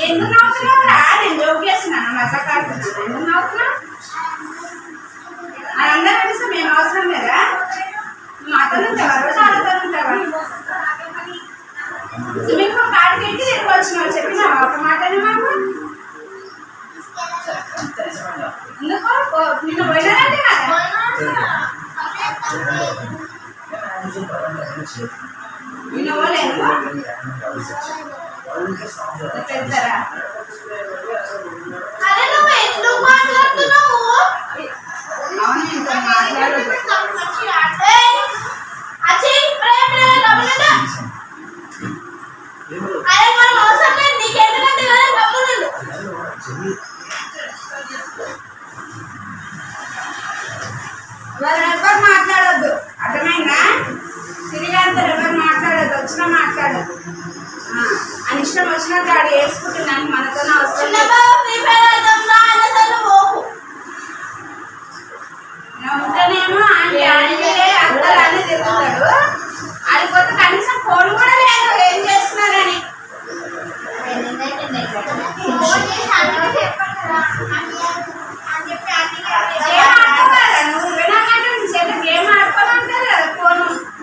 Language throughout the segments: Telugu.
ఎందుకు నవ్వుతున్నావు రా? నేను జోక్ చేస్తున్నాను, మజాక్ ఆడుతున్నాను. ఎందుకు నవ్వుతున్నావు? అందరూ కలిసి మేము అవసరం లేదా? మాతో ఉంటావా? రోజు ఆడుతూ ఉంటావా? మీకు కాడికి ఎక్కి తిరిగి వచ్చినావు, చెప్పినావా ఒక మాటనే మాకు? ఎందుకు నిన్ను పోయినారంటే కదా నిన్ను పోలేదు పెద్దరా. అవును ఇంకో మాట్లాడు. ఎవరు మాట్లాడొద్దు, అర్థమైందా? సిరిగాంతో ఎవరు మాట్లాడద్దు, వచ్చినా మాట్లాడద్దు. అని ఇష్టం వచ్చినట్టు ఆడు వేసుకుంటున్నాను, మనతోనే అవసరం ఉంటేనేమో ఆంటీ ఆంటీలే అందరూ అన్నీ తిరుగుతాడు. ఆడిపోతే కనీసం ఫోన్ కూడా లేదు, ఏం చేస్తున్నారని. నువ్వు వినాలంటే నీ చేత గేమ్ ఆడుకోవాలంటారు కదా.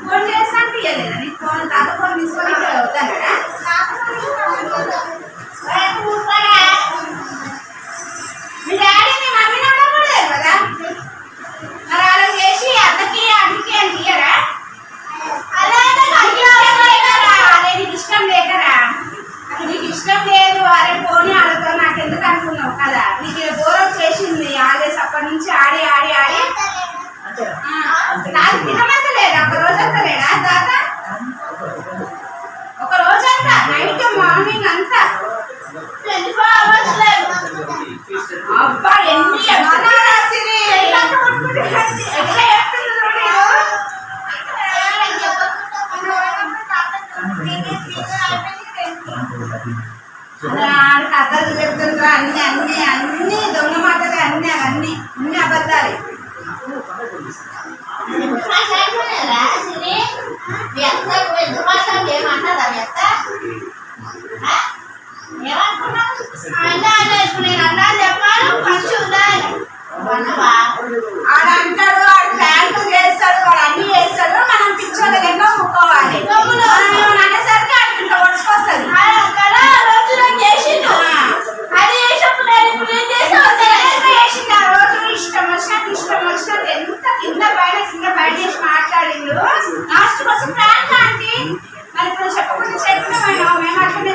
ఫోన్ చేస్తా అంటే ఇవ్వలేదా నీకు? ఫోన్ తాత ఫోన్ తీసుకొని ఇక్కడ అవుతాడా? మీ డాడీ మీ మమ్మీ నెంబర్ కూడా లేదు కదా? మరి అలా చేసి అత్తకి అడికి అని తీయరా? అదే నీకు ఇష్టం లేకరా? నీకు ఇష్టం లేదు. అరే పోనీ ఆడతో నాకు ఎందుకు అనుకున్నావు కదా? నీకు బోర్ చేసింది ఆడేసి అప్పటి నుంచి ఆడి ఆడి ఆడి నాకు తినమంత లేదా? ఒక రోజంతా లేడా తాత? ఒక రోజంతా నైట్ మార్నింగ్ అంతా 24 hours లేదు. అబ్బా ఎన్ని ఏమన్నారా సిరి? ఎట్లా చెప్తున్నారు మీరు? కథలు చెప్తుండ్రా? అన్ని అన్ని అన్ని దొంగ మాటలే, అన్ని అవన్నీ అన్ని అబద్ధాలే. ఆడ అంటాడు, ఆడు ప్యాంటు చేస్తాడు, వాడు అన్ని చేస్తాడు. మనం పిచ్చోళ్ళ లెక్క ముక్కోవాలి అనేసరికి అట్లా ఒడుచుకొస్తుంది. ఇష్టం వచ్చినట్టు ఎంత కింద బయట చేసి మాట్లాడిండు. లాస్ట్ కోసం ఫ్రాంక్ ఆంటీ. మరి ఇప్పుడు చెప్పకుండా చెప్పినా మేము అట్లనే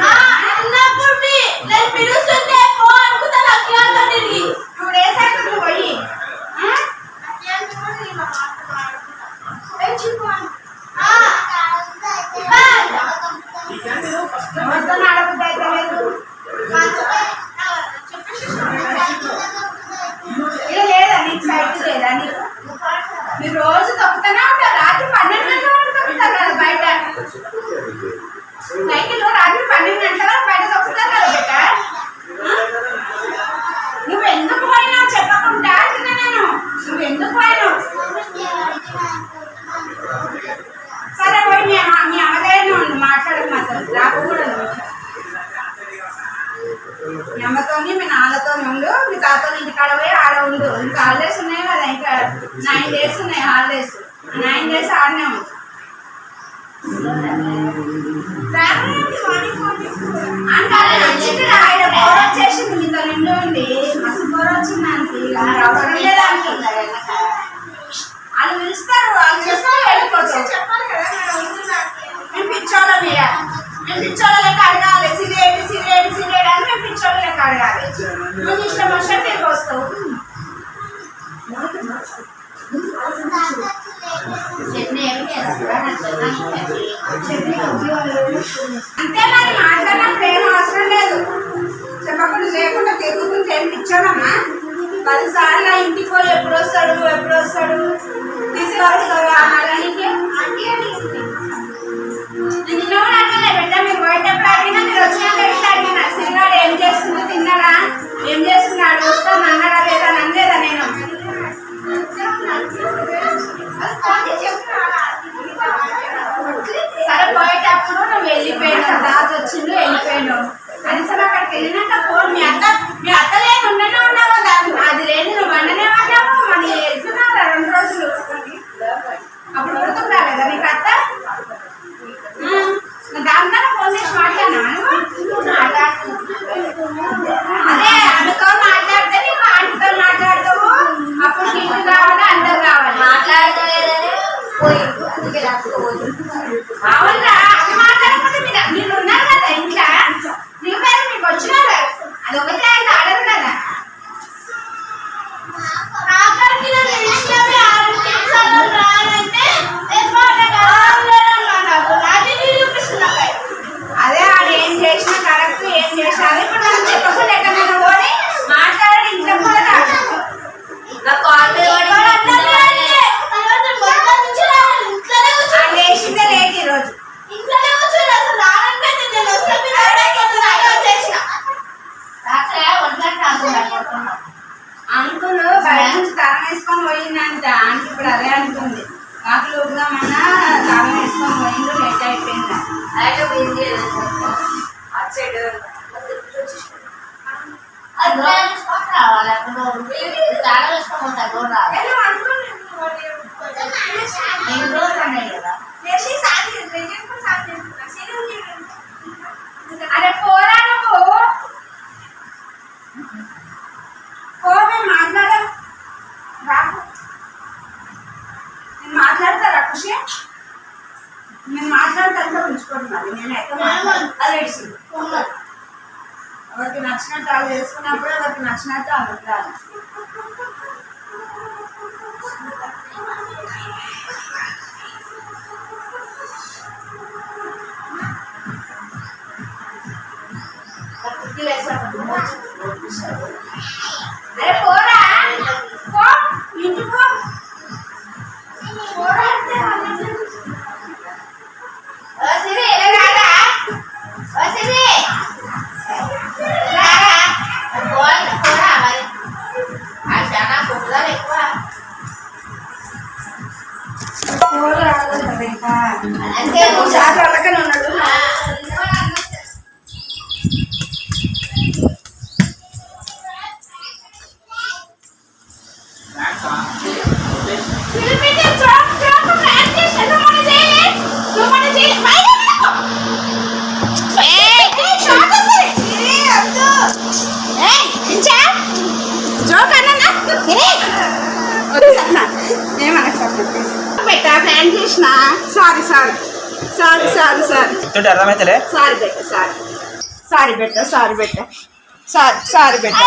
ఇప్పుడు వేసాక పోయి ఎవరితో ఆడబుద్ధి అయితే లేదు. ఇలా లేదా నీకు సైట్ లేదా? నీకు మీరు రోజు తొక్కుతూనే ఉంటారు. రాత్రి 12 గంటల వరకు తొక్కుతారు కదా బయట. సైకిల్ రాత్రి 12 గంటల వరకు బయట తొక్కుతారు కదా బిడ్డ. నువ్వు ఎందుకు పోయినావు చెప్పకుండా అంటున్నా నేను. నువ్వు ఎందుకు పోయినావు? సరే పోయి మీ అమ్మగారినే ఉండు, మాట్లాడక మాత్రం రాకూడదు. మీ అమ్మతోని మీ నాన్నతోని ఉండు, మీ తాతతో ఇంటికాడ పోయి ఆడ ఉండు. ఇంకా హాలిడేస్ ఉన్నాయి కదా, ఇంకా 9 days ఉన్నాయి హాలిడేస్. 9 days ఆడనే ఉండు. ఆయన బోర్ వచ్చేసింది మీతో నిండు ఉండి, మస్తు బోర్ వచ్చింది దానికి. అవసరం లేదానికి వాళ్ళు పిలుస్తారు, వాళ్ళు చూస్తారు వెళ్ళిపోతారు. చెప్పాలి కదా మేము పిచ్చోళ్ళ మీద. మేము పిచ్చోళ్ళ లెక్క అడగాలి, సిగరెట్ సిగరెట్ సిగరెట్ అని మేము పిచ్చోళ్ళ లెక్క అడగాలి. నువ్వు ఇష్టం వచ్చినట్టు తిరిగి వస్తావు. అంతే మరి మాట్లాడినప్పుడు ఏం అవసరం లేదు. చెప్పకుండా చేయకుండా తిరుగుతుంటే ఏం పిచ్చోడమ్మా? 10 సార్లు ఇంటికి పోయి ఎప్పుడు వస్తాడు తీసుకొస్తాడు అనడానికి. నిన్న కూడా అట్లనే బిడ్డ, మీరు పోయేటప్పుడు అడిగినా మీరు వచ్చినాక ఎట్లా అడిగినా సిరిగాడు ఏం చేస్తుందో తిన్నాడా, ఏం చేస్తున్నాడు, వస్తాను అన్నాడా లేదా అనలేదా నేను? సరే పోయేటప్పుడు నువ్వు వెళ్ళిపోయాను, దాచి వచ్చిండు వెళ్ళిపోయాను కనీసం అక్కడ అరే పోరా నువ్వు మాట్లాడ నేను మాట్లాడతారా ఖుషి నేను మాట్లాడతాను ఉంచుకుంటున్నాను నేనైతే అది ఎవరికి నచ్చినట్టు వాళ్ళు చేసుకున్నప్పుడు ఎవరికి నచ్చినట్టు అడుగుతారు అరే పోరా పో ఇంటి పో పోరా సిరి రారా సిరి రారా పోరా మరి చాలా పొద్దుగాల ఎక్కువ పోరా అంటే ఒకసారి అడగనే ఉన్నాడు ప్లాన్ చేసిన sorry sorry sorry sorry sorry అర్థమైతలే సారీ బెట్ట సారీ సారీ బెట్ట సారీ బెట్ట సారీ సారీ బెట్ట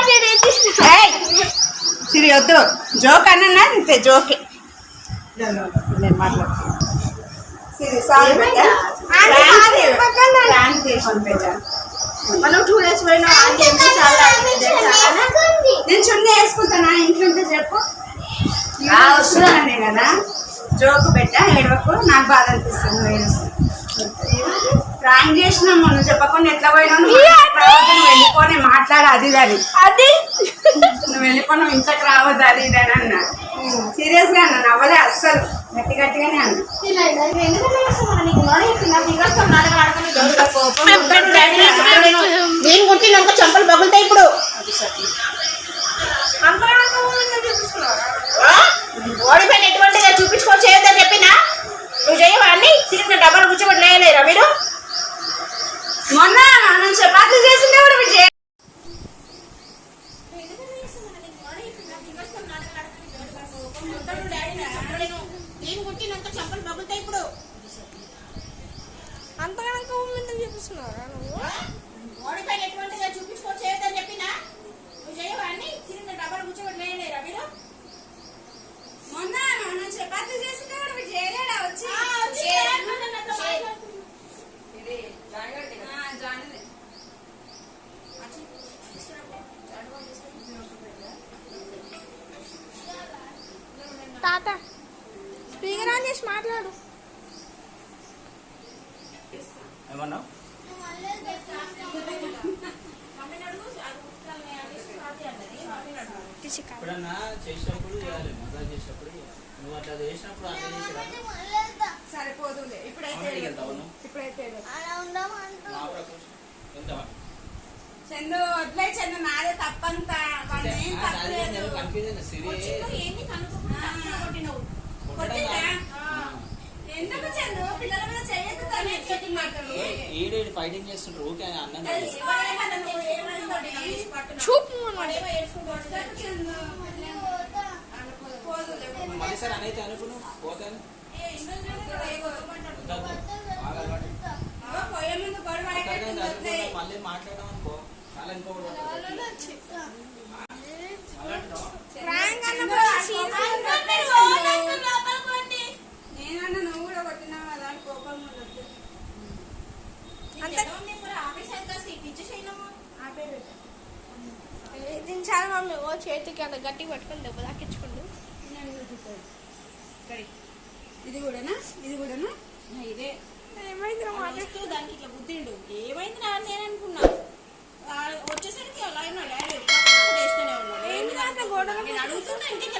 సిరి వద్దు జోక్ అన్నా ఇంతే జోకే నేను మాట్లాడుతాను సిరి సారీ బెట్ట ప్లాన్ చేసుకుని పెట్టాను మనం 2 days పోయినా నేను చున్నీ వేసుకుంటానా ఇంట్లో ఉంటే చెప్పు వస్తున్నానే కదా జోకు పెట్టా ఏడవకు నాకు బాధ అనిపిస్తుంది ప్రాంక్ చేసినాం మనం చెప్పకుండా ఎట్లా పోయినావు వెళ్ళిపోయి మాట్లాడ అది అది నువ్వు వెళ్ళిపోయినావు ఇంతకు రావద్దు అది ఇది అని అన్నా సీరియస్గా అన్నా నవ్వలే అస్సలు గట్టి గట్టిగానే అన్నా నేను కుట్టినాక చెంపలు పగులుతాయి ఇప్పుడు ఓడిపోయిన ఎటువంటిగా చూపించుకొని చేయొద్దని చెప్పినా నువ్వు చేయవాడిని తిరిగిన డబ్బులు కూర్చోబెట్టి లేయలేరా మీరు మొన్న మనం చపాతీ చేసిందే కూడా మీరు చేయ నేను కుట్టినాక చెంపలు పగులుతాయి ఇప్పుడు అంతగా చూపిస్తున్నారా నువ్వు ఓడిపోయిన ఎటువంటిగా చూపించుకొని చేయొద్దని చెప్పినా నువ్వు చేయవాడిని తిరిగిన డబ్బులు కూర్చోబెట్టి లేయలేరా మీరు మొన్న మనం చపాతీ చేసిందే కూడా మీరు చేయలేడా వచ్చి తాత స్పీకర్ ఆన్ చేసి మాట్లాడు ఏమన్నా ఎప్పుడన్నా చేసినప్పుడు చేయాలి మజా చేసినప్పుడు నువ్వు అట్లా చేసినప్పుడు అట్లా చేసిరా సరిపోదులే ఇప్పుడైతే చందు వదిలే చందు నాదే తప్పంతా ఎందుకు చందు పిల్లల మీద చేయదు ఫైటింగ్ చేస్తుంటారు ఓకే అన్నం చూపు మళ్ళీ సార్ అనైతే అనుకున్నావు పోతాను మళ్ళీ మాట్లాడడం అనుకో చాలా నేనన్నా నువ్వు కూడా కొట్టినావు కదా కోపం ఉండదు దించాలి మమ్మీ ఓ చేతికి అంత గట్టి పట్టుకొని దెబ్బ దాకించుకుంటూ ఇది కూడానా ఇదే ఏమైంది మాట్లాడుతూ దానికి ఇట్లా గుద్దిండు ఏమైంది రా నేను అనుకున్నా వచ్చేసరికి అలా అయినా డాడీ అడుగుతున్నా ఇంటికి